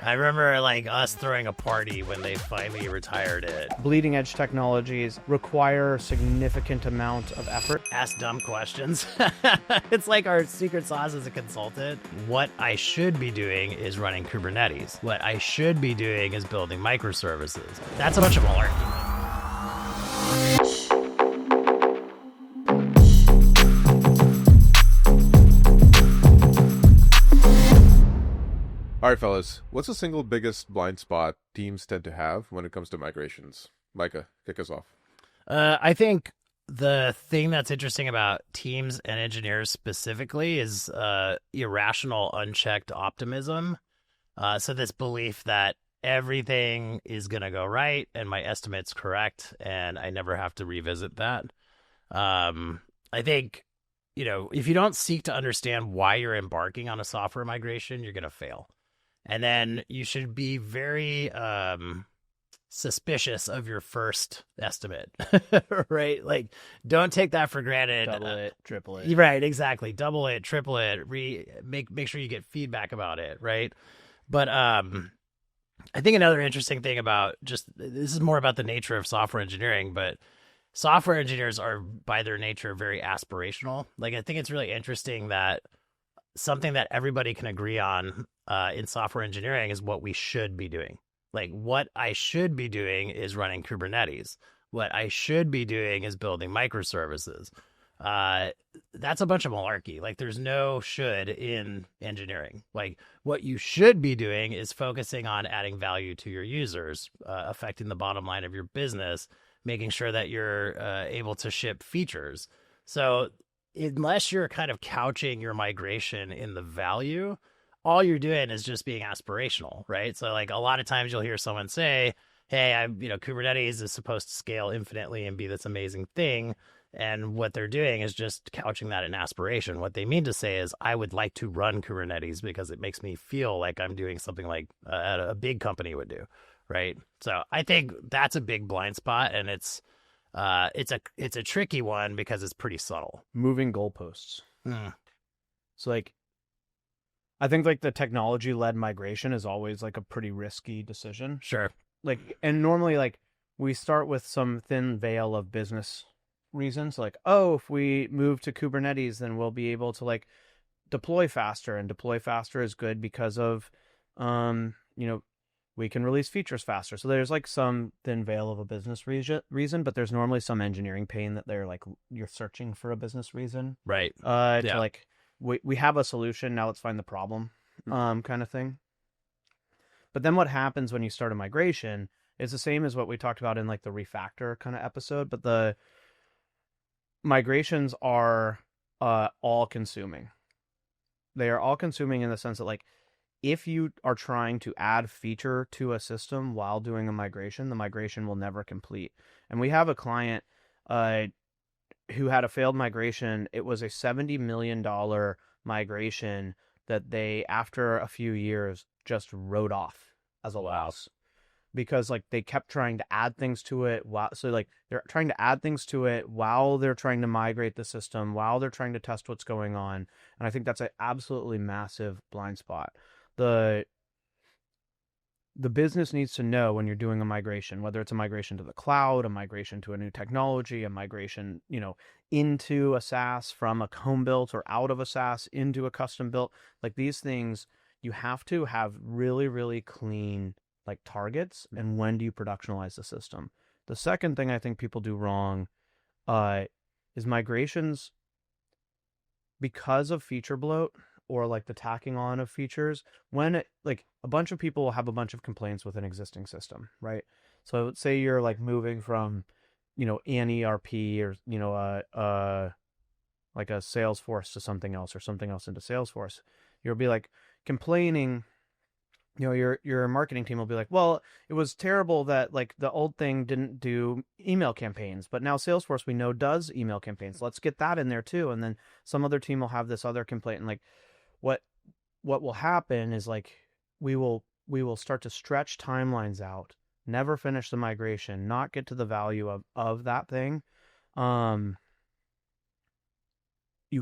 I remember like us throwing a party when they finally retired it. Bleeding edge technologies require significant amount of effort. Ask dumb questions. It's like our secret sauce as a consultant. What I should be doing is running Kubernetes. What I should be doing is building microservices. That's a bunch of malarkey. All right, fellas, what's the single biggest blind spot teams tend to have when it comes to migrations? Micah, kick us off. I think the thing that's interesting about teams and engineers specifically is irrational, unchecked optimism. So this belief that everything is going to go right and my estimate's correct and I never have to revisit that. I think, if you don't seek to understand why you're embarking on a software migration, you're going to fail. And then you should be very suspicious of your first estimate, right? Like, don't take that for granted. Double it, triple it. Right, exactly. Double it, triple it. Make sure you get feedback about it, right? But I think another interesting thing about this is more about the nature of software engineering, but software engineers are by their nature very aspirational. Like, I think it's really interesting that something that everybody can agree on in software engineering is what we should be doing. Like, what I should be doing is running Kubernetes. What I should be doing is building microservices. That's a bunch of malarkey. Like, there's no should in engineering. Like, what you should be doing is focusing on adding value to your users, affecting the bottom line of your business, making sure that you're able to ship features. So unless you're kind of couching your migration in the value, all you're doing is just being aspirational, right? So like a lot of times you'll hear someone say, hey, Kubernetes is supposed to scale infinitely and be this amazing thing. And what they're doing is just couching that in aspiration. What they mean to say is, I would like to run Kubernetes because it makes me feel like I'm doing something like a big company would do, right? So I think that's a big blind spot, and it's a tricky one because it's pretty subtle. Moving goalposts. So like, I think like the technology-led migration is always like a pretty risky decision. Sure. Like, and normally like we start with some thin veil of business reasons. Like, oh, if we move to Kubernetes, then we'll be able to like deploy faster, and deploy faster is good because of, we can release features faster. So there's like some thin veil of a business reason, but there's normally some engineering pain that they're like, you're searching for a business reason. Right. To like, we have a solution, now let's find the problem, kind of thing. But then what happens when you start a migration is the same as what we talked about in like the refactor kind of episode, but the migrations are all consuming. They are all consuming in the sense that like, if you are trying to add feature to a system while doing a migration, the migration will never complete. And we have a client who had a failed migration. It was a $70 million migration that they, after a few years, just wrote off as a loss. Because like they kept trying to add things to it they're trying to add things to it while they're trying to migrate the system, while they're trying to test what's going on. And I think that's an absolutely massive blind spot. The business needs to know when you're doing a migration, whether it's a migration to the cloud, a migration to a new technology, a migration, into a SaaS from a home built or out of a SaaS into a custom built, like these things, you have to have really, really clean like targets and when do you productionalize the system. The second thing I think people do wrong is migrations, because of feature bloat or like the tacking on of features, when like a bunch of people will have a bunch of complaints with an existing system, right? So let's say you're like moving from, an ERP or, like a Salesforce to something else or something else into Salesforce. You'll be like complaining, your marketing team will be like, well, it was terrible that like the old thing didn't do email campaigns, but now Salesforce we know does email campaigns. Let's get that in there too. And then some other team will have this other complaint. And like what will happen is like we will start to stretch timelines out, never finish the migration, not get to the value of that thing. You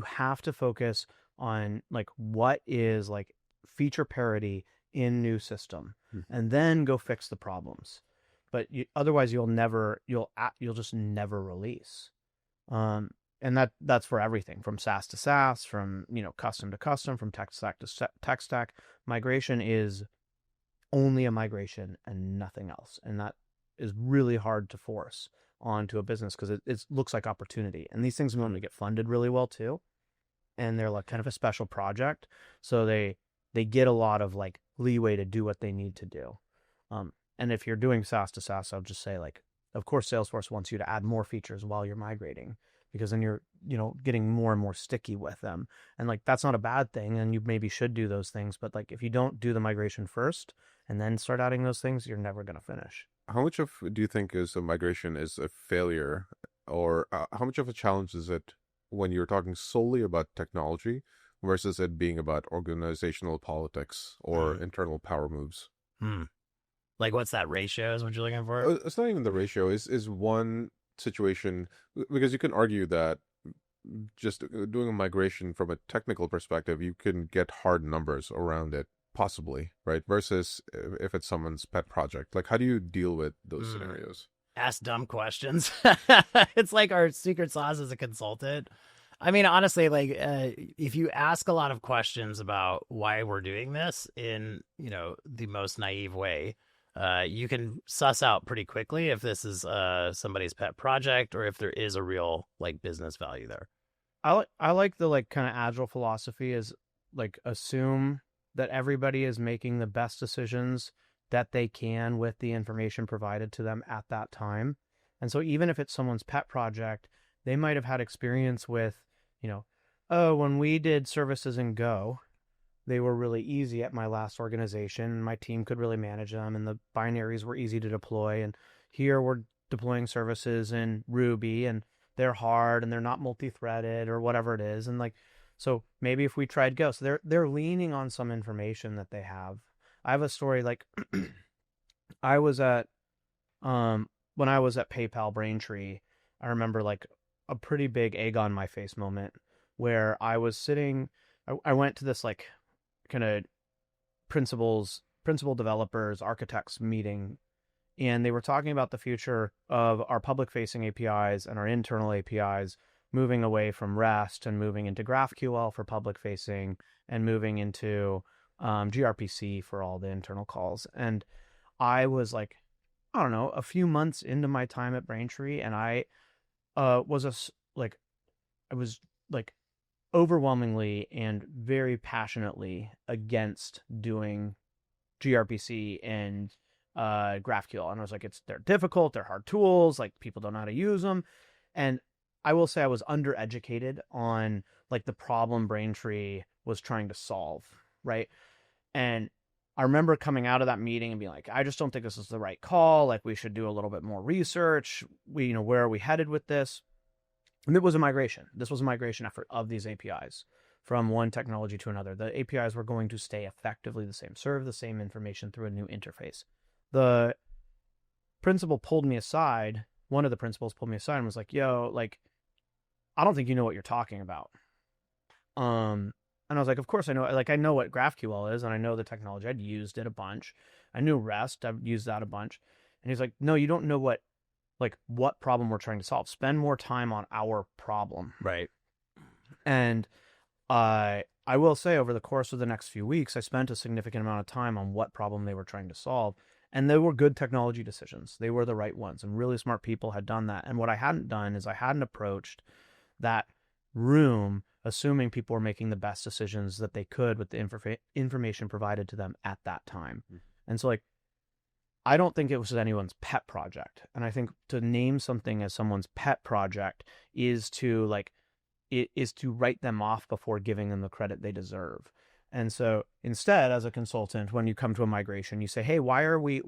have to focus on like what is like feature parity in new system, Hmm. and then go fix the problems. But otherwise, you'll just never release. And that's for everything from SaaS to SaaS, from custom to custom, from tech stack to tech stack. Migration is only a migration and nothing else, and that is really hard to force onto a business because it looks like opportunity. And these things normally get funded really well too, and they're like kind of a special project, so they get a lot of like leeway to do what they need to do. And if you're doing SaaS to SaaS, I'll just say, like, of course, Salesforce wants you to add more features while you're migrating, because then you're, getting more and more sticky with them. And like, that's not a bad thing. And you maybe should do those things. But like, if you don't do the migration first and then start adding those things, you're never going to finish. How much of do you think is a migration is a failure, or how much of a challenge is it when you're talking solely about technology versus it being about organizational politics or internal power moves? Like, what's that ratio is what you're looking for? It's not even the ratio. Is one situation, because you can argue that just doing a migration from a technical perspective, you can get hard numbers around it, possibly, right? Versus if it's someone's pet project. Like, how do you deal with those scenarios? Ask dumb questions. It's like our secret sauce as a consultant. I mean, honestly, like, if you ask a lot of questions about why we're doing this in, the most naive way, you can suss out pretty quickly if this is somebody's pet project or if there is a real like business value there. I like the like kind of agile philosophy is like assume that everybody is making the best decisions that they can with the information provided to them at that time. And so even if it's someone's pet project, they might have had experience with, when we did services in Go, they were really easy at my last organization. My team could really manage them, and the binaries were easy to deploy. And here we're deploying services in Ruby, and they're hard, and they're not multi-threaded or whatever it is. And like, so maybe if we tried Go, so they're leaning on some information that they have. I have a story like I was at when I was at PayPal Braintree, I remember like a pretty big egg on my face moment where I was sitting. I went to this like kind of principal developers, architects meeting, and they were talking about the future of our public-facing APIs and our internal APIs moving away from REST and moving into GraphQL for public-facing and moving into gRPC for all the internal calls. And I was like, I don't know, a few months into my time at Braintree, and I was overwhelmingly and very passionately against doing gRPC and GraphQL. And I was like, they're difficult, they're hard tools, like people don't know how to use them. And I will say I was undereducated on like the problem Braintree was trying to solve, right? And I remember coming out of that meeting and being like, I just don't think this is the right call. Like, we should do a little bit more research. Where are we headed with this? And it was a migration. This was a migration effort of these APIs from one technology to another. The APIs were going to stay effectively the same, serve the same information through a new interface. The principal pulled me aside. One of the principals pulled me aside and was like, yo, like, I don't think you know what you're talking about. And I was like, of course I know. Like, I know what GraphQL is, and I know the technology. I'd used it a bunch. I knew REST. I've used that a bunch. And he's like, no, you don't know what problem we're trying to solve. Spend more time on our problem. Right. And I will say, over the course of the next few weeks, I spent a significant amount of time on what problem they were trying to solve. And they were good technology decisions. They were the right ones. And really smart people had done that. And what I hadn't done is I hadn't approached that room assuming people were making the best decisions that they could with the information provided to them at that time. And so, like, I don't think it was anyone's pet project. And I think to name something as someone's pet project is to write them off before giving them the credit they deserve. And so instead, as a consultant, when you come to a migration, you say, hey, why are we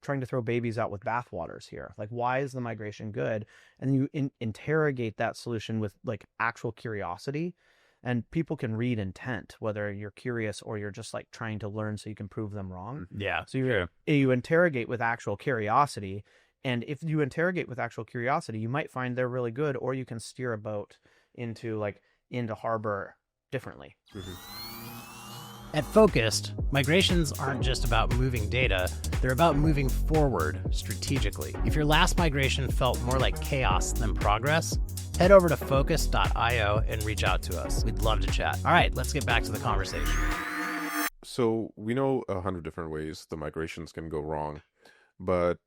trying to throw babies out with bathwaters here? Like, why is the migration good? And you interrogate that solution with like actual curiosity. And people can read intent, whether you're curious or you're just like trying to learn so you can prove them wrong. Yeah. So you interrogate with actual curiosity. And if you interrogate with actual curiosity, you might find they're really good, or you can steer a boat into harbor differently. Mm-hmm. At Focused, migrations aren't just about moving data, they're about moving forward strategically. If your last migration felt more like chaos than progress, head over to focus.io and reach out to us. We'd love to chat. All right, let's get back to the conversation. So we know 100 different ways the migrations can go wrong, but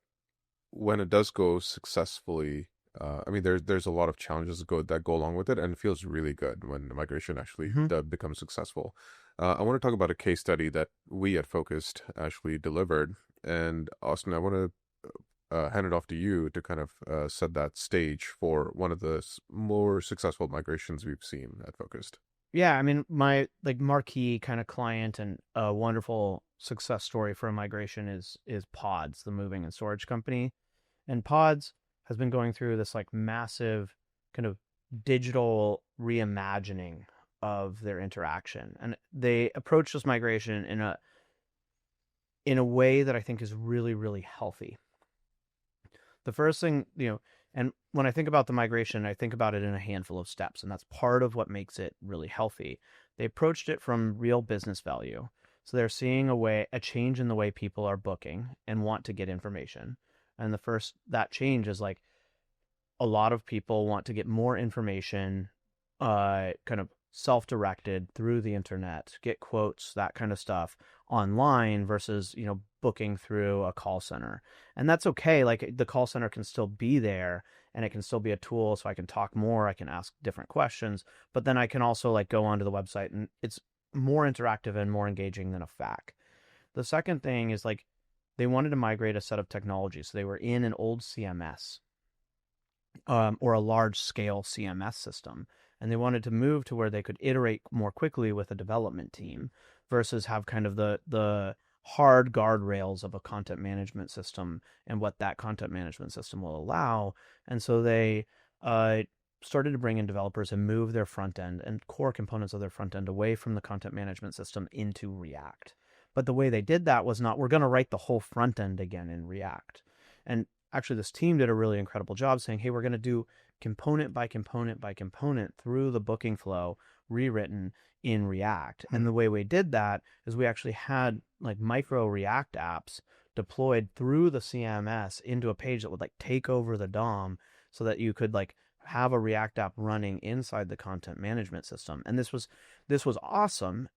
when it does go successfully, there's a lot of challenges that go along with it, and it feels really good when the migration actually becomes successful. I want to talk about a case study that we at Focused actually delivered, and Austin, I want to hand it off to you to kind of set that stage for one of the more successful migrations we've seen at Focused. Yeah, I mean, my marquee kind of client and a wonderful success story for a migration is Pods, the moving and storage company. And Pods has been going through this massive kind of digital reimagining of their interaction. And they approach this migration in a way that I think is really, really healthy. The first thing, and when I think about the migration, I think about it in a handful of steps, and that's part of what makes it really healthy. They approached it from real business value. So they're seeing a change in the way people are booking and want to get information. And that change is a lot of people want to get more information, kind of self-directed through the internet, get quotes, that kind of stuff online versus, booking through a call center. And that's okay. The call center can still be there and it can still be a tool so I can talk more, I can ask different questions, but then I can also go onto the website and it's more interactive and more engaging than a FAQ. The second thing is they wanted to migrate a set of technologies. So they were in an old CMS or a large scale CMS system. And they wanted to move to where they could iterate more quickly with a development team versus have kind of the hard guardrails of a content management system and what that content management system will allow. And so they started to bring in developers and move their front end and core components of their front end away from the content management system into React. But the way they did that was not, we're going to write the whole front end again in React. And actually this team did a really incredible job saying, hey, we're going to do component by component by component through the booking flow rewritten in React. And the way we did that is we actually had micro React apps deployed through the CMS into a page that would take over the DOM so that you could have a React app running inside the content management system. And this was awesome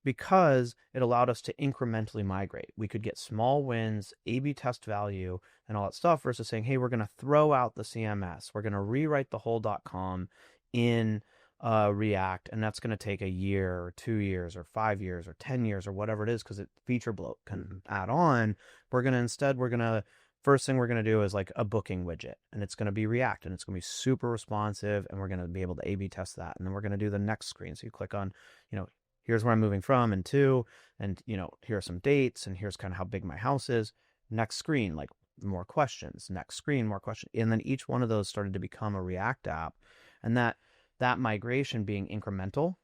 because it allowed us to incrementally migrate. We could get small wins, A/B test value, and all that stuff versus saying, hey, we're going to throw out the CMS. We're going to rewrite the whole .com in React, and that's going to take a year or 2 years or 5 years or 10 years or whatever it is because feature bloat can add on. First thing we're going to do is a booking widget, and it's going to be React, and it's going to be super responsive, and we're going to be able to A/B test that. And then we're going to do the next screen. So you click on, here's where I'm moving from and to, and, here are some dates, and here's kind of how big my house is. Next screen, more questions. Next screen, more questions. And then each one of those started to become a React app. And that migration being incremental,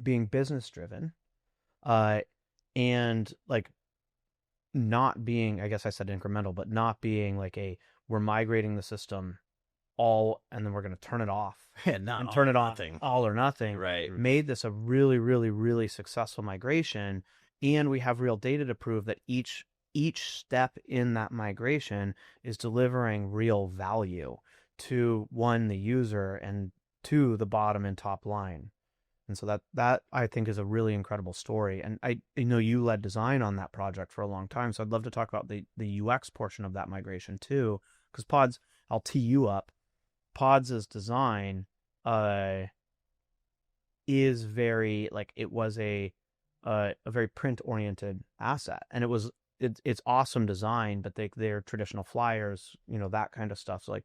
being business driven, and not being, I guess I said incremental, but not being we're migrating the system all and then we're going to turn it off and turn it off all or nothing, right? Made this a really, really, really successful migration. And we have real data to prove that each step in that migration is delivering real value to one, the user, and two, the bottom and top line. And so that I think is a really incredible story. And I know you led design on that project for a long time, so I'd love to talk about the UX portion of that migration too, because Pods, I'll tee you up. Pods' design is very it was a very print oriented asset, and it's awesome design, but they're traditional flyers, that kind of stuff. So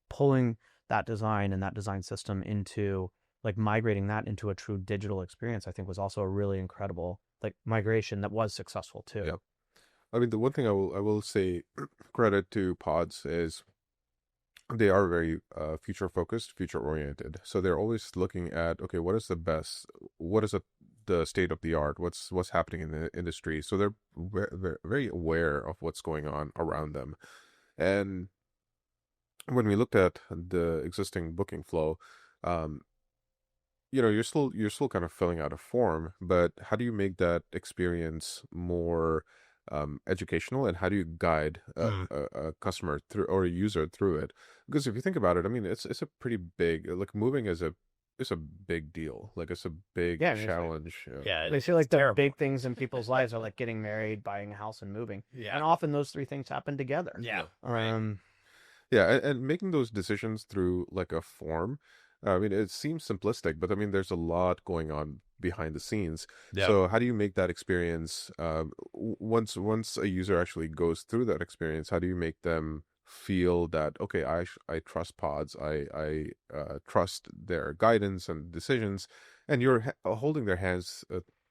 pulling that design and that design system into migrating that into a true digital experience, I think was also a really incredible migration that was successful too. Yeah. I mean, the one thing I will say credit to Pods is they are very future focused, future oriented. So they're always looking at, okay, what is the best, what is the state of the art, what's happening in the industry. So they're very aware of what's going on around them. And when we looked at the existing booking flow, you're still kind of filling out a form, but how do you make that experience more educational, and how do you guide Mm. a customer through, or a user through it? Because if you think about it, I mean, it's a pretty big, like, moving is a big deal. Like, it's a big Yeah, challenge. Yeah, they say it's like the terrible. big things in people's lives are like getting married, buying a house, and moving, Yeah. and often those three things happen together. Yeah. Yeah, and making those decisions through like a form, I mean, it seems simplistic, but I mean, there's a lot going on behind the scenes. Yep. So how do you make that experience, once a user actually goes through that experience, how do you make them feel that, okay, I trust pods, I trust their guidance and decisions, and you're holding their hands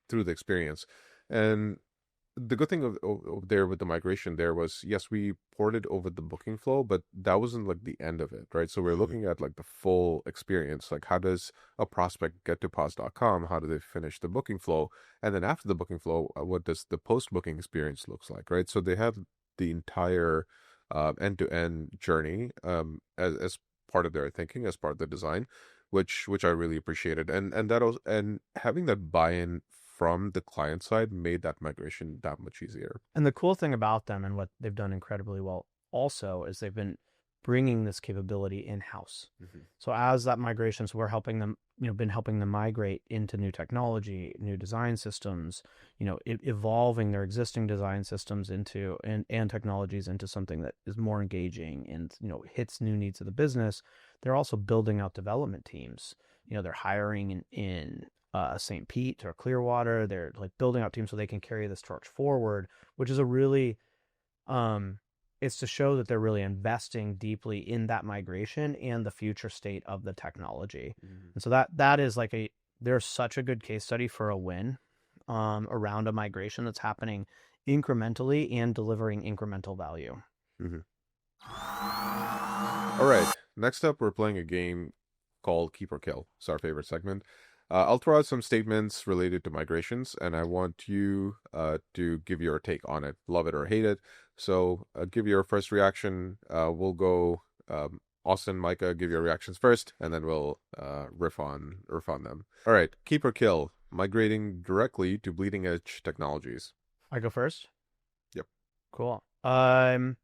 through the experience. And the good thing of there with the migration there was, yes, we ported over the booking flow, but that wasn't like the end of it, right? So we're Mhm. looking at like the full experience. Like, how does a prospect get to pods.com? How do they finish the booking flow? And then after the booking flow, what does the post-booking experience looks like, right? So they have the entire end-to-end journey as part of their thinking, as part of the design, which I really appreciated. And that was, and having that buy-in from the client side made that migration that much easier. And the cool thing about them and what they've done incredibly well also is they've been bringing this capability in house. Mm-hmm. So as that migration, so we're helping them, been helping them migrate into new technology, new design systems, evolving their existing design systems into and technologies into something that is more engaging and hits new needs of the business. They're also building out development teams. They're hiring in St. Pete or Clearwater. They're like building out teams so they can carry this torch forward, which is a really it's to show that they're really investing deeply in that migration and the future state of the technology. Mm-hmm. And so that is like there's such a good case study for a win around a migration that's happening incrementally and delivering incremental value. Mm-hmm. All right. Next up, we're playing a game called Keep or Kill. It's our favorite segment. I'll throw out some statements related to migrations, and I want you to give your take on it, love it or hate it. So give your first reaction. We'll go Austin, Micah, give your reactions first, and then we'll riff on them. All right, keep or kill, migrating directly to bleeding edge technologies. I go first? Yep. Cool. I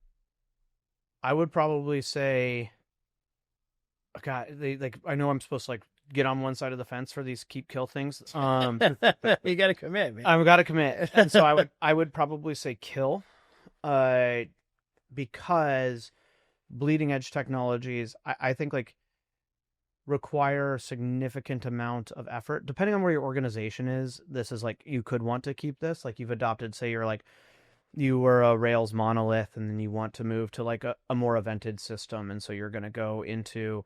would probably say, God, I know I'm supposed to like get on one side of the fence for these keep kill things. You got to commit, man. I've got to commit, and so I would probably say kill, because bleeding edge technologies I think like require a significant amount of effort depending on where your organization is. This is like you could want to keep this, like you've adopted, say you're like you were a Rails monolith and then you want to move to like a more evented system, and so you're going to go into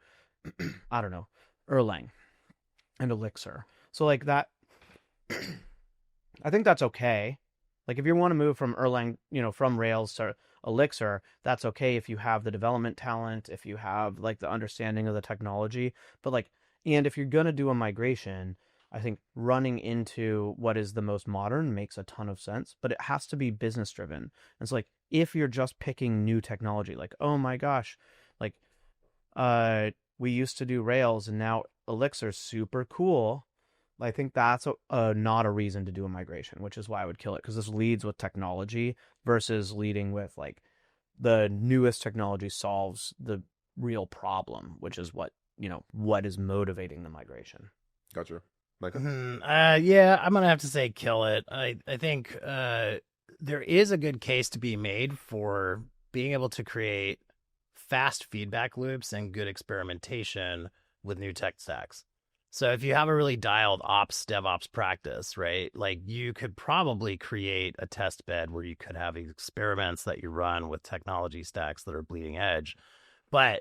I don't know, Erlang and Elixir. So like that I think that's okay. Like if you want to move from Erlang, from Rails to Elixir, that's okay if you have the development talent, if you have like the understanding of the technology. But like, and if you're going to do a migration, I think running into what is the most modern makes a ton of sense, but it has to be business driven. And so like, if you're just picking new technology, like, oh my gosh, like, we used to do Rails and now Elixir's super cool. I think that's not a reason to do a migration, which is why I would kill it, because this leads with technology versus leading with like the newest technology solves the real problem, which is what is motivating the migration. Gotcha. Micah? Yeah, I'm gonna have to say kill it. I think there is a good case to be made for being able to create fast feedback loops and good experimentation with new tech stacks. So if you have a really dialed DevOps practice, right, like you could probably create a test bed where you could have experiments that you run with technology stacks that are bleeding edge. But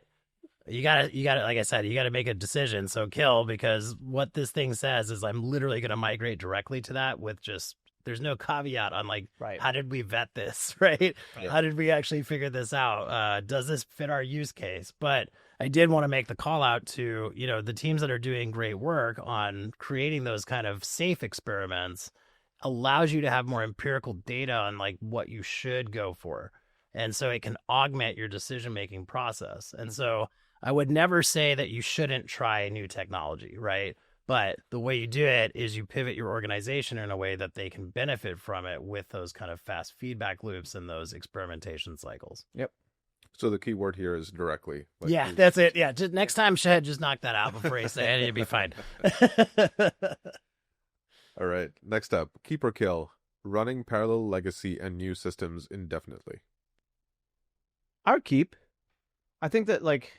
you gotta, like I said, you gotta make a decision. So kill, because what this thing says is I'm literally gonna migrate directly to that with just, there's no caveat on like, Right. how did we vet this, right? Yeah. How did we actually figure this out? Does this fit our use case? But I did want to make the call out to, the teams that are doing great work on creating those kind of safe experiments allows you to have more empirical data on like what you should go for. And so it can augment your decision-making process. And so I would never say that you shouldn't try new technology, right? But the way you do it is you pivot your organization in a way that they can benefit from it with those kind of fast feedback loops and those experimentation cycles. Yep. So the key word here is directly. Like, Yeah, that's it. Yeah, just next time, Shahed, just knock that out before you say it, and you'll be fine. All right. Next up, keep or kill. Running parallel legacy and new systems indefinitely. I would keep. I think that like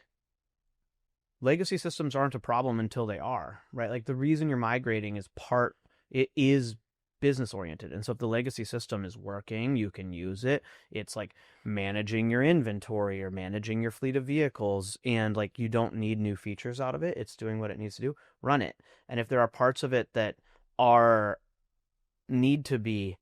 legacy systems aren't a problem until they are, right? Like the reason you're migrating it is business oriented. And so if the legacy system is working, you can use it. It's like managing your inventory or managing your fleet of vehicles, and like you don't need new features out of it. It's doing what it needs to do. Run it. And if there are parts of it that need to be,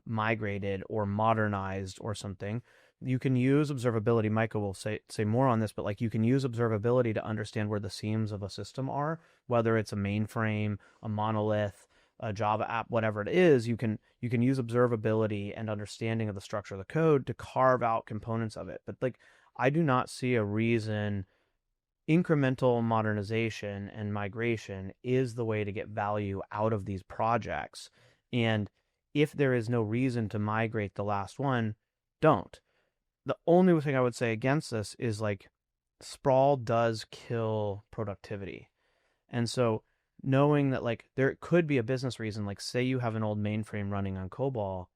migrated or modernized or something, you can use observability. Micah will say more on this, but like you can use observability to understand where the seams of a system are, whether it's a mainframe, a monolith, a Java app, whatever it is. You can use observability and understanding of the structure of the code to carve out components of it. But like I do not see a reason incremental modernization and migration is the way to get value out of these projects. And if there is no reason to migrate the last one, don't. The only thing I would say against this is like sprawl does kill productivity. And so knowing that like there could be a business reason, like say you have an old mainframe running on COBOL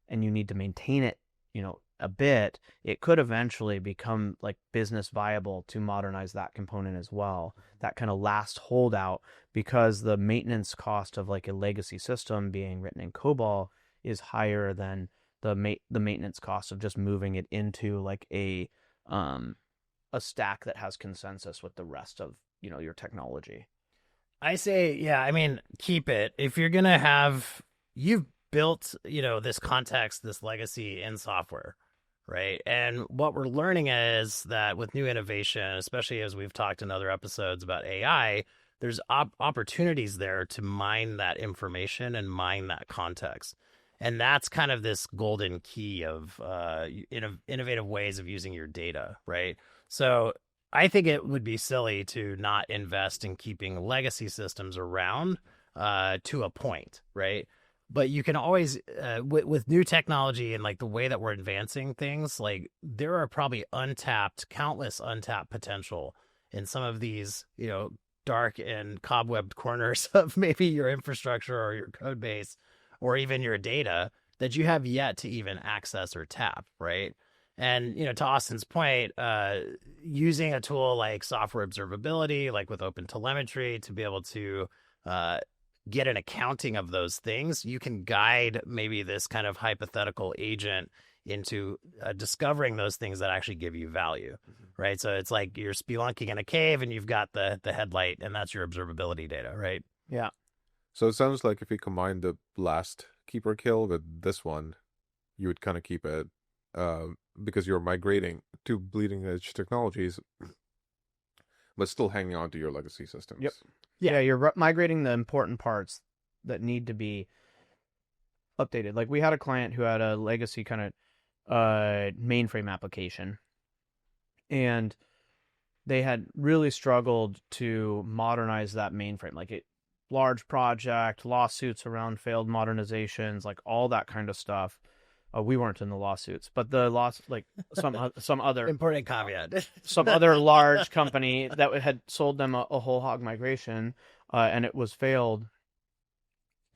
and you need to maintain it, a bit, it could eventually become like business viable to modernize that component as well. That kind of last holdout, because the maintenance cost of like a legacy system being written in COBOL is higher than the maintenance cost of just moving it into like a stack that has consensus with the rest of your technology. I say, yeah, I mean, keep it. If you're going to you've built, this context, this legacy in software, right? And what we're learning is that with new innovation, especially as we've talked in other episodes about AI, there's opportunities there to mine that information and mine that context. And that's kind of this golden key of innovative ways of using your data, right? So I think it would be silly to not invest in keeping legacy systems around to a point, right? But you can always, with new technology and like the way that we're advancing things, like there are probably countless untapped potential in some of these, dark and cobwebbed corners of maybe your infrastructure or your code base or even your data that you have yet to even access or tap, right? And, to Austin's point, using a tool like software observability, like with open telemetry, to be able to get an accounting of those things, you can guide maybe this kind of hypothetical agent into discovering those things that actually give you value, right? So it's like you're spelunking in a cave and you've got the headlight, and that's your observability data, right? Yeah. So it sounds like if you combine the last keep or kill with this one, you would kind of keep it because you're migrating to bleeding edge technologies, but still hanging on to your legacy systems. Yep. Yeah, you're migrating the important parts that need to be updated. Like we had a client who had a legacy kind of mainframe application, and they had really struggled to modernize that mainframe. Like large project, lawsuits around failed modernizations, like all that kind of stuff. We weren't in the lawsuits, but the like some other important caveat, some other large company that had sold them a whole hog migration, and it was failed.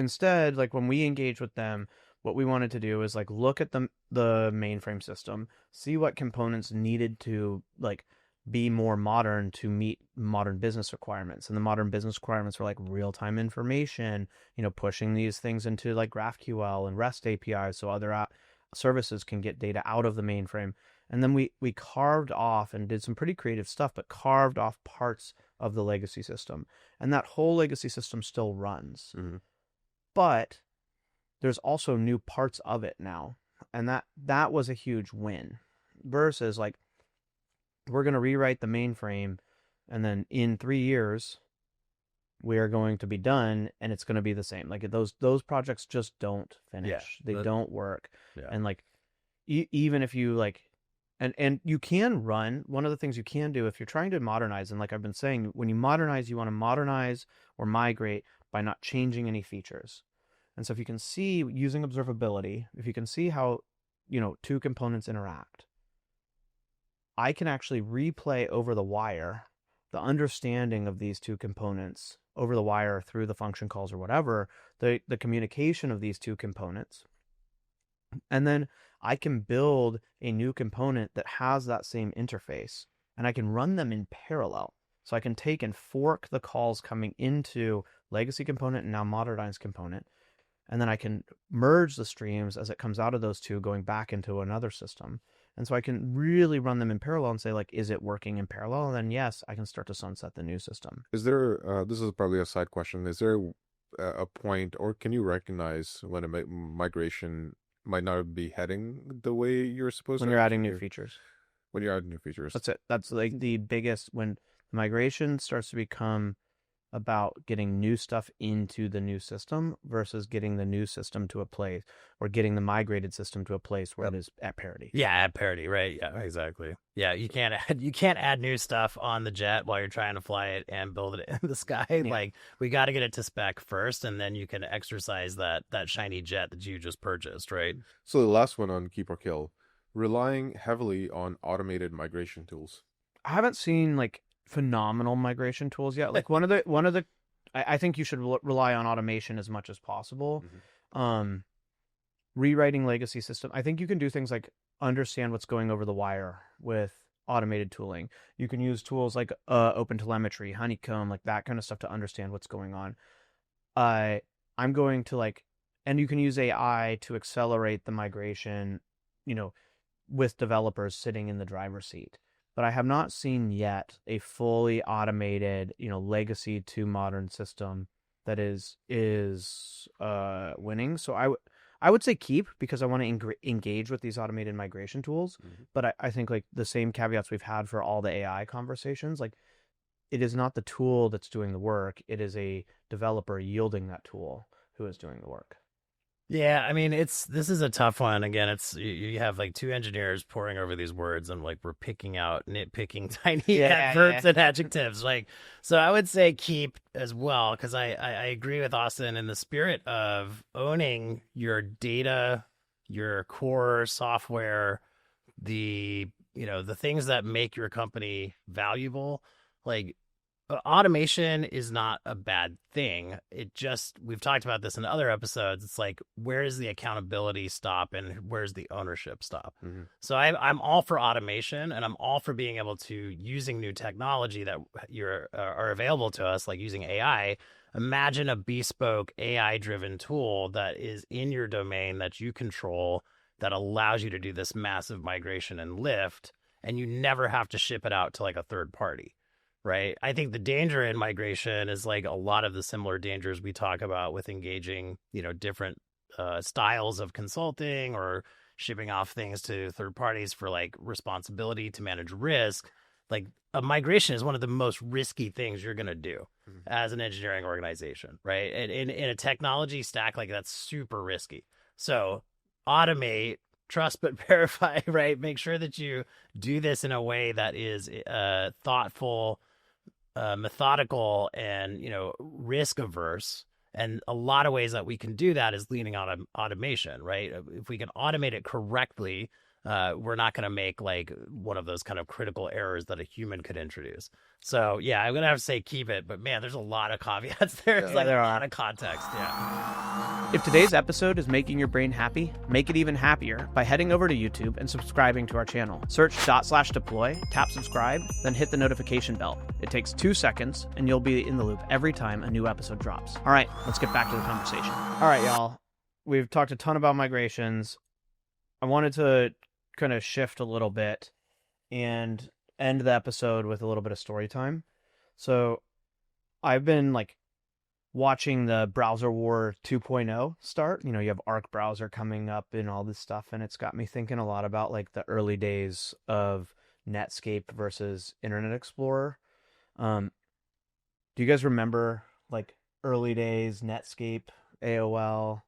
Instead, like when we engaged with them, what we wanted to do is like look at the mainframe system, see what components needed to like be more modern to meet modern business requirements. And the modern business requirements were like real-time information, pushing these things into like GraphQL and REST APIs so other services can get data out of the mainframe. And then we carved off and did some pretty creative stuff, but carved off parts of the legacy system. And that whole legacy system still runs. Mm-hmm. But there's also new parts of it now. And that was a huge win. Versus like, we're going to rewrite the mainframe, and then in 3 years, we are going to be done, and it's going to be the same. Like those projects just don't finish. They don't work. Yeah. And like, even if you like And you can run, one of the things you can do if you're trying to modernize, and like I've been saying, when you modernize, you want to modernize or migrate by not changing any features. And so if you can see using observability, if you can see how, two components interact, I can actually replay over the wire the understanding of these two components over the wire through the function calls or whatever, the communication of these two components. And then I can build a new component that has that same interface, and I can run them in parallel. So I can take and fork the calls coming into legacy component and now modernized component, and then I can merge the streams as it comes out of those two going back into another system. And so I can really run them in parallel and say, like, is it working in parallel? And then yes, I can start to sunset the new system. Is there, this is probably a side question, is there a point, or can you recognize when a migration might not be heading the way you're supposed when to? you're adding new features. When you're adding new features. That's it. That's like the biggest, when migration starts to become about getting new stuff into the new system versus getting the new system to a place, or getting the migrated system to a place where it is at parity. Yeah, at parity, right? Yeah, exactly. Yeah, you can't add new stuff on the jet while you're trying to fly it and build it in the sky. Yeah. Like, we got to get it to spec first, and then you can exercise that shiny jet that you just purchased, right? So the last one on Keep or Kill, relying heavily on automated migration tools. I haven't seen like phenomenal migration tools yet. Like one of the I think you should rely on automation as much as possible. Mm-hmm. Rewriting legacy system, I think you can do things like understand what's going over the wire with automated tooling. You can use tools like OpenTelemetry, Honeycomb, like that kind of stuff to understand what's going on. I'm going to and you can use AI to accelerate the migration, with developers sitting in the driver's seat. But I have not seen yet a fully automated, legacy to modern system that is winning. So I would say keep, because I want to engage with these automated migration tools. Mm-hmm. But I think like the same caveats we've had for all the AI conversations, like it is not the tool that's doing the work. It is a developer yielding that tool who is doing the work. Yeah, I mean, this is a tough one. Again, it's you have like two engineers poring over these words, and like we're nitpicking tiny adverbs and adjectives. Like, so I would say keep as well, because I agree with Austin in the spirit of owning your data, your core software, the things that make your company valuable. Like, automation is not a bad thing. We've talked about this in other episodes. It's like, where does the accountability stop and where's the ownership stop? Mm-hmm. So I'm all for automation, and I'm all for being able to, using new technology that are available to us, like using AI. Imagine a bespoke AI-driven tool that is in your domain that you control, that allows you to do this massive migration and lift, and you never have to ship it out to like a third party. Right. I think the danger in migration is like a lot of the similar dangers we talk about with engaging, different styles of consulting or shipping off things to third parties for like responsibility to manage risk. Like, a migration is one of the most risky things you're going to do as an engineering organization. Right. And in a technology stack, like, that's super risky. So automate, trust but verify, right? Make sure that you do this in a way that is thoughtful, methodical, and risk averse. And a lot of ways that we can do that is leaning on automation, right? If we can automate it correctly, we're not going to make like one of those kind of critical errors that a human could introduce. So yeah, I'm going to have to say keep it, but man, there's a lot of caveats there. There's a lot of context. Yeah. If today's episode is making your brain happy, make it even happier by heading over to YouTube and subscribing to our channel. Search /deploy, tap subscribe, then hit the notification bell. It takes 2 seconds and you'll be in the loop every time a new episode drops. All right, let's get back to the conversation. All right, y'all. We've talked a ton about migrations. I wanted to kind of shift a little bit and end the episode with a little bit of story time. So I've been like watching the browser war 2.0 start. You have Arc browser coming up and all this stuff, and it's got me thinking a lot about like the early days of Netscape versus Internet Explorer. Do you guys remember like early days Netscape, AOL?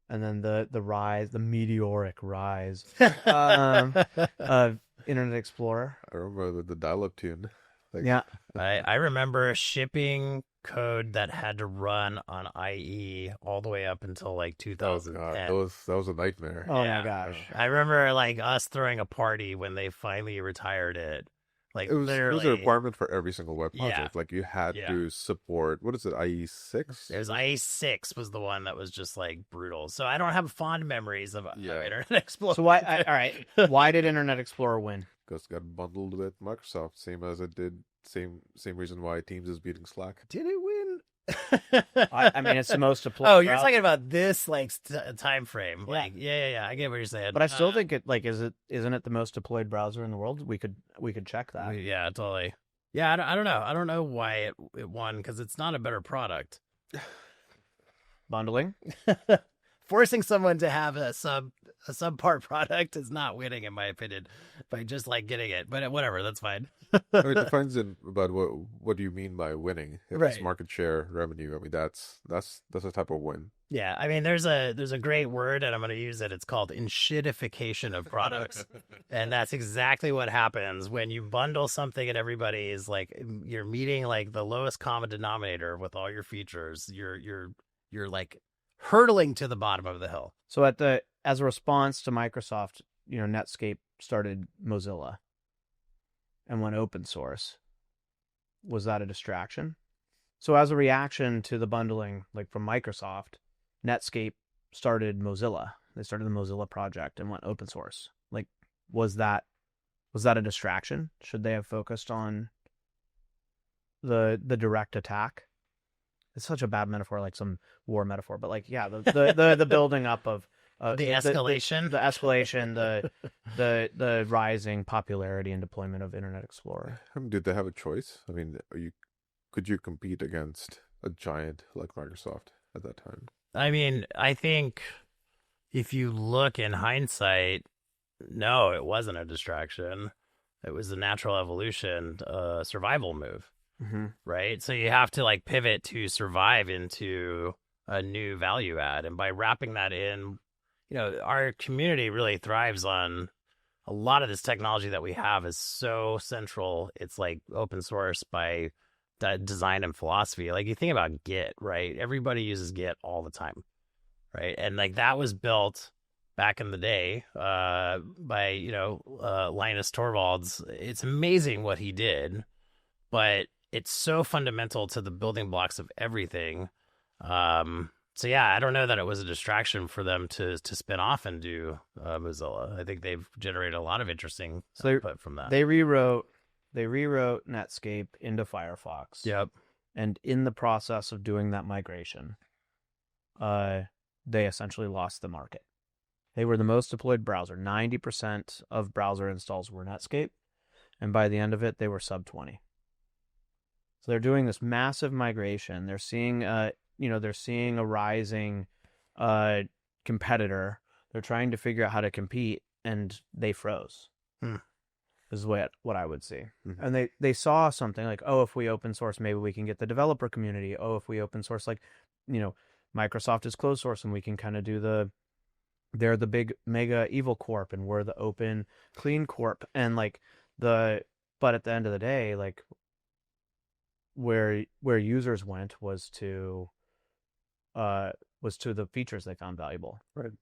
and then the rise, the meteoric rise of Internet Explorer. I remember the dial-up tune. Like, Yeah. I remember shipping code that had to run on IE all the way up until like oh 2010. god, that was a nightmare. Oh Yeah. my gosh. I remember like us throwing a party when they finally retired it. Like It was literally, a requirement for every single web Yeah. project. Like you had Yeah. to support, what is it, IE6? It was IE6 was the one that was just like brutal. So I don't have fond memories of Yeah. Internet Explorer. So all right, why did Internet Explorer win? Because it got bundled with Microsoft, same as it did. Same reason why Teams is beating Slack. Did it win? I mean, it's the most deployed. Oh, you're browser. talking about this like time frame. Yeah. Like, yeah. I get what you're saying. But I still think it like isn't it the most deployed browser in the world? We could check that. Yeah, totally. Yeah, I don't know. I don't know why it won because it's not a better product. Bundling. Forcing someone to have a subpar product is not winning, in my opinion, by just like getting it. But whatever, that's fine. I mean, it depends about what do you mean by winning. If it's Right. market share, revenue, I mean that's a type of win. Yeah, I mean, there's a great word, and I'm going to use it. It's called enshittification of products, and that's exactly what happens when you bundle something, and everybody is like, you're meeting like the lowest common denominator with all your features. You're like hurtling to the bottom of the hill. So as a response to Microsoft, Netscape started Mozilla and went open source. Was that a distraction? So as a reaction to the bundling, like from Microsoft, Netscape started Mozilla. They started the Mozilla project and went open source. Like, was that a distraction? Should they have focused on the direct attack? It's such a bad metaphor, like some war metaphor, but like, yeah, the building up of The escalation, the escalation, the rising popularity and deployment of Internet Explorer. I mean, did they have a choice? I mean, could you compete against a giant like Microsoft at that time? I mean, I think if you look in hindsight, no, it wasn't a distraction. It was a natural evolution, survival move, right? So you have to like pivot to survive into a new value add. And by wrapping that in, our community really thrives on a lot of this technology that we have is so central. It's like open source by design and philosophy. Like you think about Git, right? Everybody uses Git all the time, right? And like that was built back in the day by Linus Torvalds. It's amazing what he did, but it's so fundamental to the building blocks of everything. So yeah, I don't know that it was a distraction for them to spin off and do Mozilla. I think they've generated a lot of interesting output from that. They rewrote Netscape into Firefox. Yep. And in the process of doing that migration, they essentially lost the market. They were the most deployed browser. 90% of browser installs were Netscape, and by the end of it, they were sub 20. So they're doing this massive migration. They're seeing a rising competitor. They're trying to figure out how to compete, and they froze. Is what I would see. Mm-hmm. And they saw something like, oh, if we open source, maybe we can get the developer community. Oh, if we open source, like, Microsoft is closed source, and we can kind of do they're the big mega evil corp, and we're the open clean corp, and like but at the end of the day, like where users went was to the features they found valuable. Right.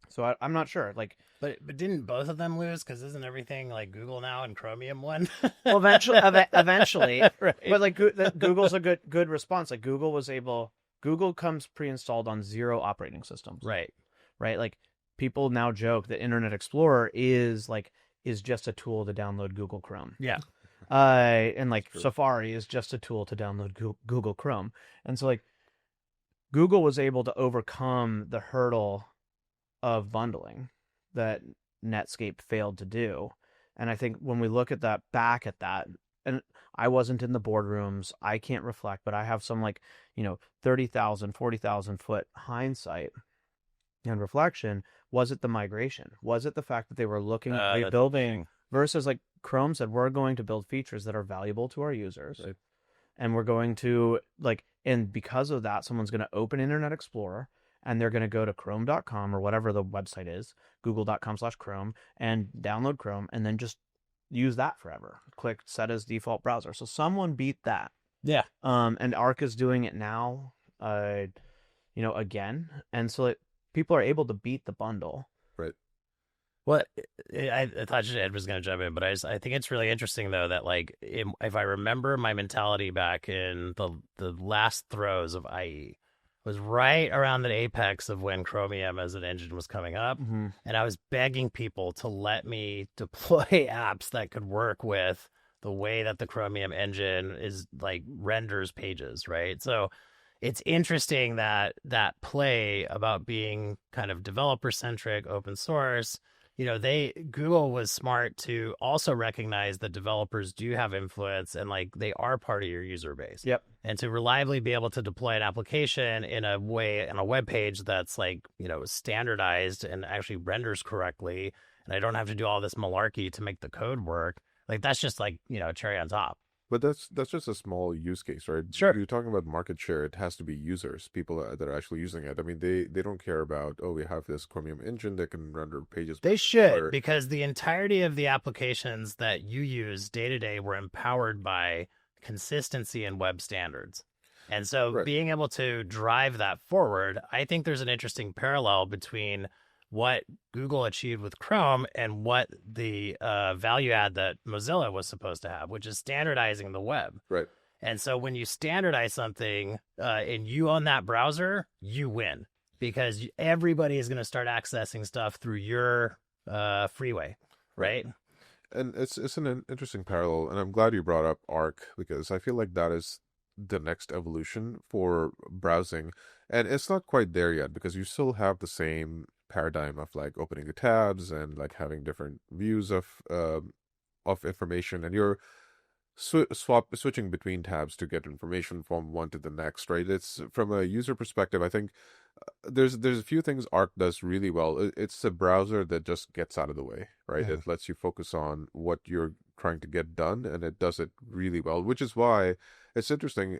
So I'm not sure. Like, but didn't both of them lose? Because isn't everything like Google now and Chromium won? well, eventually, right. But like Google's a good response. Like Google comes pre-installed on 0 operating systems. Right. Like people now joke that Internet Explorer is just a tool to download Google Chrome. Yeah. And like Safari is just a tool to download Google Chrome. And so like Google was able to overcome the hurdle of bundling that Netscape failed to do. And I think when we look at that, and I wasn't in the boardrooms, I can't reflect, but I have some 30,000, 40,000 foot hindsight and reflection. Was it the migration? Was it the fact that they were looking at rebuilding versus like Chrome said, we're going to build features that are valuable to our users. Right. And we're going to and because of that, someone's going to open Internet Explorer and they're going to go to chrome.com or whatever the website is, google.com/Chrome, and download Chrome, and then just use that forever. Click set as default browser. So someone beat that. Yeah. And Arc is doing it now, again. And so people are able to beat the bundle. Right. Well, I thought Ed was going to jump in, but I think it's really interesting though that like if I remember my mentality back in the last throes of IE was right around the apex of when Chromium as an engine was coming up, and I was begging people to let me deploy apps that could work with the way that the Chromium engine is like renders pages, right? So it's interesting that play about being kind of developer centric, open source. Google was smart to also recognize that developers do have influence and like they are part of your user base. Yep. And to reliably be able to deploy an application in a way on a web page that's like, standardized and actually renders correctly. And I don't have to do all this malarkey to make the code work. Like that's just like, cherry on top. But that's just a small use case, right? Sure. You're talking about market share. It has to be users, people that are actually using it. I mean, they don't care about, we have this Chromium engine that can render pages. They should, because the entirety of the applications that you use day to day were empowered by consistency and web standards. And so being able to drive that forward, I think there's an interesting parallel between what Google achieved with Chrome and what the value add that Mozilla was supposed to have, which is standardizing the web. Right. And so when you standardize something and you own that browser, you win because everybody is going to start accessing stuff through your freeway, right? And it's an interesting parallel, and I'm glad you brought up Arc because I feel like that is the next evolution for browsing, and it's not quite there yet because you still have the same paradigm of like opening the tabs and like having different views of information, and you're switching between tabs to get information from one to the next, right? It's from a user perspective, I think there's a few things Arc does really well. It's a browser that just gets out of the way, right? Yeah. It lets you focus on what you're trying to get done, and it does it really well, which is why it's interesting.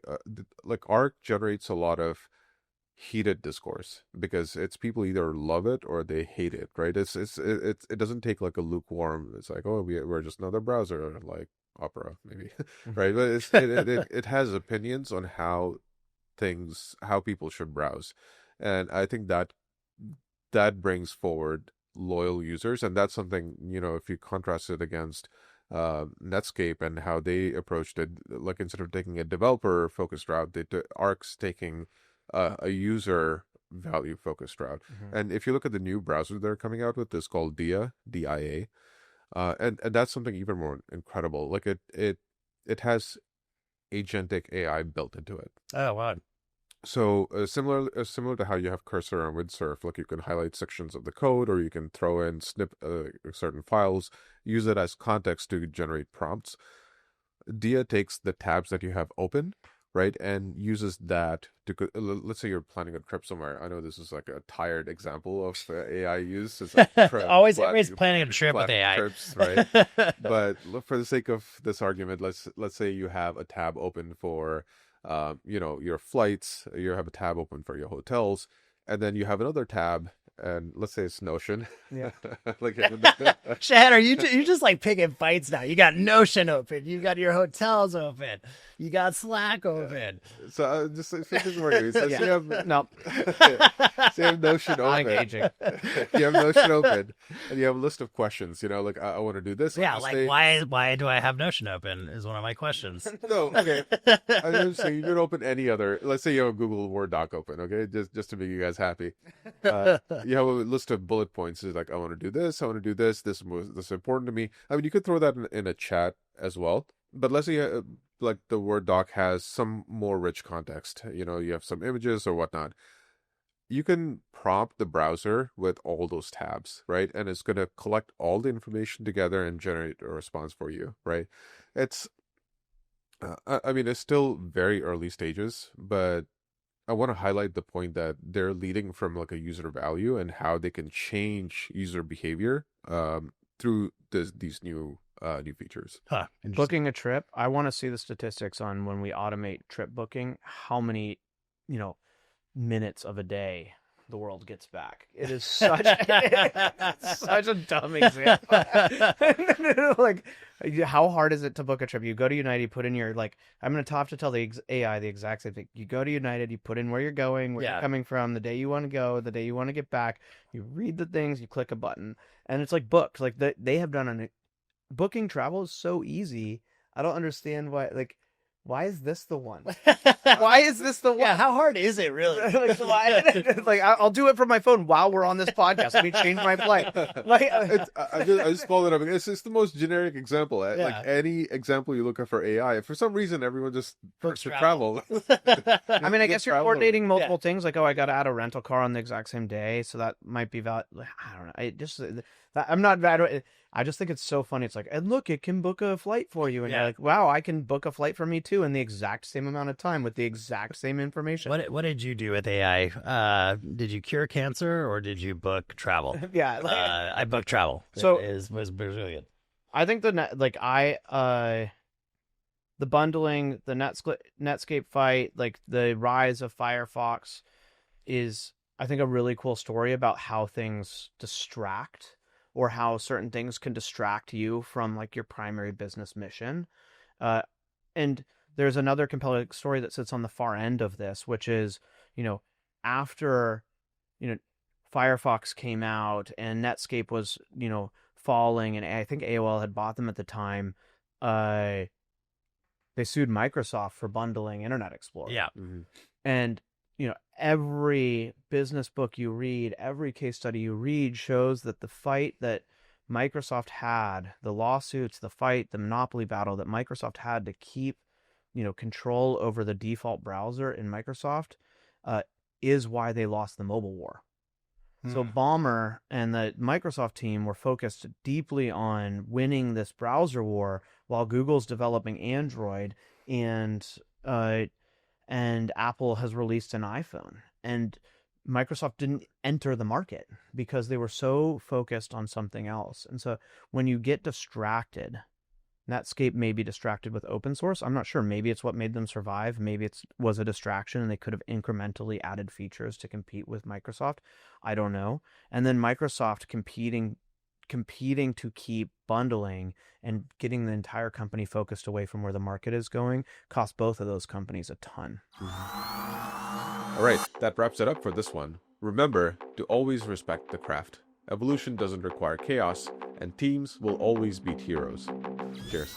Like Arc generates a lot of heated discourse because it's people either love it or they hate it, right? It doesn't take like a lukewarm. It's like, oh, we're just another browser like Opera, maybe, right? But it has opinions on how people should browse, and I think that brings forward loyal users, and that's something if you contrast it against Netscape and how they approached it, like instead of taking a developer focused route, Arc's taking a user value focused route. And if you look at the new browser they're coming out with, it's called DIA, DIA, and that's something even more incredible. Like it has agentic AI built into it. Oh wow! So similar to how you have cursor on Windsurf, like you can highlight sections of the code, or you can throw in certain files, use it as context to generate prompts. Dia takes the tabs that you have open, right, and uses that to, let's say you're planning a trip somewhere. I know this is like a tired example of AI use. It's like everybody's planning a trip with AI, trips, right? But for the sake of this argument, let's say you have a tab open for your flights, you have a tab open for your hotels, and then you have another tab, and let's say it's Notion. Yeah. Like Shahed, are you just like picking fights now? You got Notion open, you got your hotels open, you got Slack open. So just this is working. So Yeah. you have No. so you have Notion Not open. engaging. You have Notion open, and you have a list of questions. Like I want to do this. Yeah, like why do I have Notion open is one of my questions. No, okay. I'm just saying you could open any other. Let's say you have a Google Word doc open, okay, just to make you guys happy. You have a list of bullet points. It's like I want to do this, I want to do this. This is important to me. I mean, you could throw that in a chat as well. But let's say like the Word doc has some more rich context. You have some images or whatnot. You can prompt the browser with all those tabs, right? And it's going to collect all the information together and generate a response for you, right? It's, I mean, it's still very early stages, but I want to highlight the point that they're leading from like a user value and how they can change user behavior through these new features. Booking a trip, I want to see the statistics on when we automate trip booking, how many minutes of a day the world gets back. It is such such a dumb example. Like, how hard is it to book a trip? You go to United, you put in your, like, I'm going to have to tell the AI the exact same thing. You go to United, you put in where you're going, where you're coming from, the day you want to go, the day you want to get back. You read the things, you click a button, and it's like booked. Like, they have done booking travel is so easy. I don't understand why, like, why is this the one? Why is this the one? Yeah, how hard is it really? Like, I'll do it from my phone while we're on this podcast. Let me change my flight. Like, I just followed it up. It's the most generic example. Like any example you look at for AI, for some reason, everyone just books to travel. I mean, I guess you're coordinating multiple things. Like, oh, I got to add a rental car on the exact same day, so that might be valid. I don't know. I'm not bad. I just think it's so funny. It's like, and look, it can book a flight for you. And you're like, wow, I can book a flight for me too in the exact same amount of time with the exact same information. What did you do with AI? Did you cure cancer or did you book travel? Yeah. I booked travel. So was brilliant. I think the bundling, the Netscape fight, like the rise of Firefox is, I think, a really cool story about how things distract, or how certain things can distract you from, like, your primary business mission. And there's another compelling story that sits on the far end of this, which is, after, Firefox came out and Netscape was, falling, and I think AOL had bought them at the time, they sued Microsoft for bundling Internet Explorer. Yeah. Mm-hmm. And, every business book you read, every case study you read shows that the fight that Microsoft had, the lawsuits, the fight, the monopoly battle that Microsoft had to keep, control over the default browser in Microsoft, is why they lost the mobile war. So Ballmer and the Microsoft team were focused deeply on winning this browser war, while Google's developing Android, and Apple has released an iPhone. And Microsoft didn't enter the market because they were so focused on something else. And so when you get distracted, Netscape may be distracted with open source. I'm not sure. Maybe it's what made them survive. Maybe it was a distraction and they could have incrementally added features to compete with Microsoft. I don't know. And then Microsoft competing to keep bundling and getting the entire company focused away from where the market is going cost both of those companies a ton. All right, that wraps it up for this one. Remember to always respect the craft. Evolution doesn't require chaos, and teams will always beat heroes. Cheers.